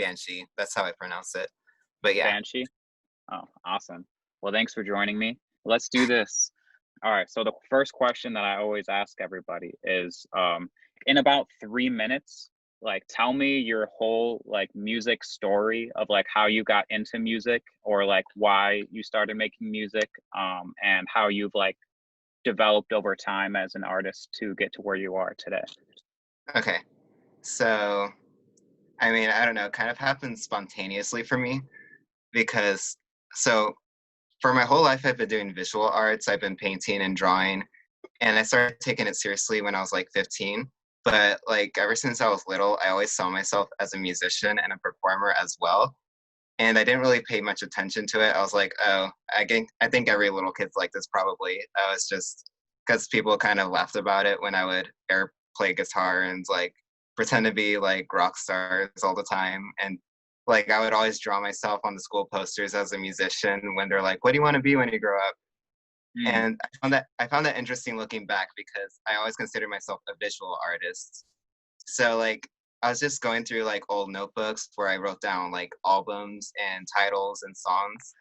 Banshee. That's how I pronounce it. But yeah. Banshee? Oh, awesome. Well, thanks for joining me. Let's do this. All right. So the first question that I always ask everybody is, in about 3 minutes, like tell me your whole like music story of like how you got into music or like why you started making music, and how you've like developed over time as an artist to get to where you are today. Okay. So, I mean, I don't know, it kind of happened spontaneously for me because so for my whole life I've been doing visual arts. I've been painting and drawing, and I started taking it seriously when I was like 15. But like ever since I was little, I always saw myself as a musician and a performer as well. And I didn't really pay much attention to it. I was like, oh, I think every little kid's like this probably. I was just because people kind of laughed about it when I would air play guitar and like pretend to be like rock stars all the time. And like I would always draw myself on the school posters as a musician when they're like, what do you want to be when you grow up? Mm, And I found that interesting looking back because I always considered myself a visual artist. So like I was just going through like old notebooks where I wrote down like albums and titles and songs.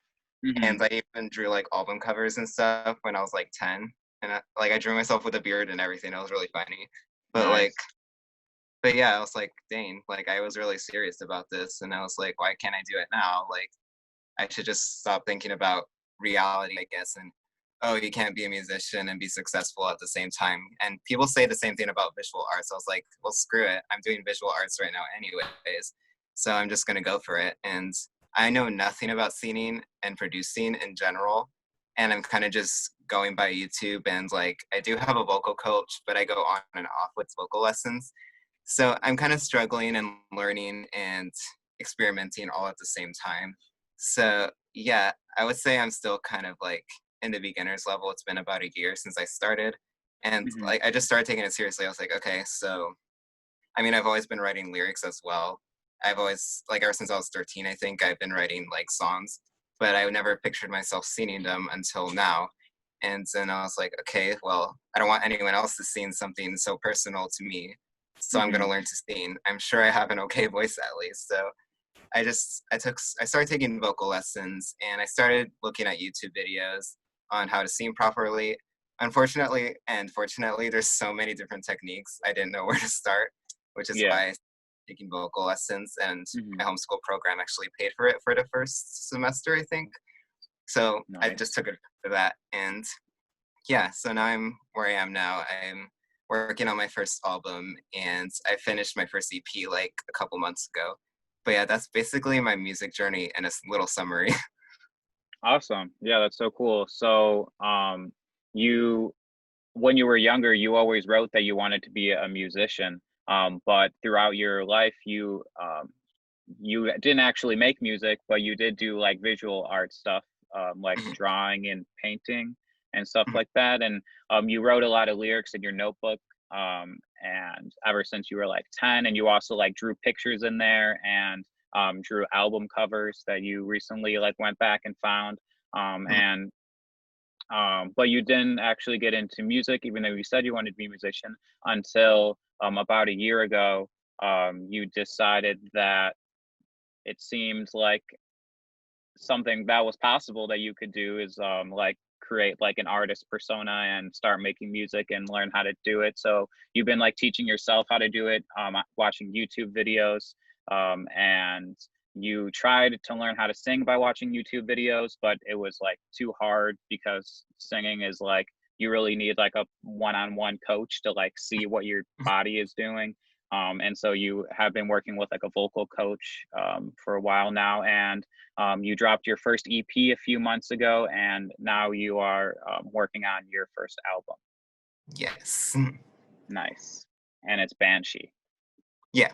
hmm. And I even drew like album covers and stuff when I was like 10. And I drew myself with a beard and everything. It was really funny. But like, Nice. but yeah, I was like, dang, like I was really serious about this. And I was like, why can't I do it now? Like I should just stop thinking about reality, I guess, and oh, you can't be a musician and be successful at the same time. And people say the same thing about visual arts. I was like, well, screw it. I'm doing visual arts right now, anyways. So I'm just gonna go for it. And I know nothing about singing and producing in general. And I'm kind of just going by YouTube and like I do have a vocal coach, but I go on and off with vocal lessons. So I'm kind of struggling and learning and experimenting all at the same time. So yeah, I would say I'm still kind of like in the beginner's level. It's been about a year since I started. And Hmm. like I just started taking it seriously. I was like, okay, so I mean I've always been writing lyrics as well. I've always like ever since I was 13, I think I've been writing like songs, but I never pictured myself singing them until now. And then I was like, okay, well, I don't want anyone else to sing something so personal to me. So I'm Hmm. gonna learn to sing. I'm sure I have an okay voice at least. So I started taking vocal lessons and I started looking at YouTube videos on how to sing properly. Unfortunately and fortunately, there's so many different techniques. I didn't know where to start, which is Yeah. why I started taking vocal lessons, and Hmm. my homeschool program actually paid for it for the first semester, I think. So I just Nice. took it for that. And yeah, so now I'm where I am now. I'm working on my first album and I finished my first EP like a couple months ago. But yeah, that's basically my music journey in a little summary. Awesome. Yeah, that's so cool. So, you when you were younger, you always wrote that you wanted to be a musician. But throughout your life, you didn't actually make music, but you did do like visual art stuff, like Mhm, drawing and painting and stuff mhm, like that. And you wrote a lot of lyrics in your notebook. And ever since you were like 10, and you also like drew pictures in there and drew album covers that you recently like went back and found. mhm. And But you didn't actually get into music, even though you said you wanted to be a musician, until about a year ago. You decided that it seemed like something that was possible that you could do is like create like an artist persona and start making music and learn how to do it. So you've been like teaching yourself how to do it, watching YouTube videos, and you tried to learn how to sing by watching YouTube videos, but it was like too hard because singing is like you really need like a one-on-one coach to like see what your body is doing. And so you have been working with like a vocal coach for a while now, and you dropped your first EP a few months ago, and now you are working on your first album. Yes. Nice. And it's Banshee. Yeah.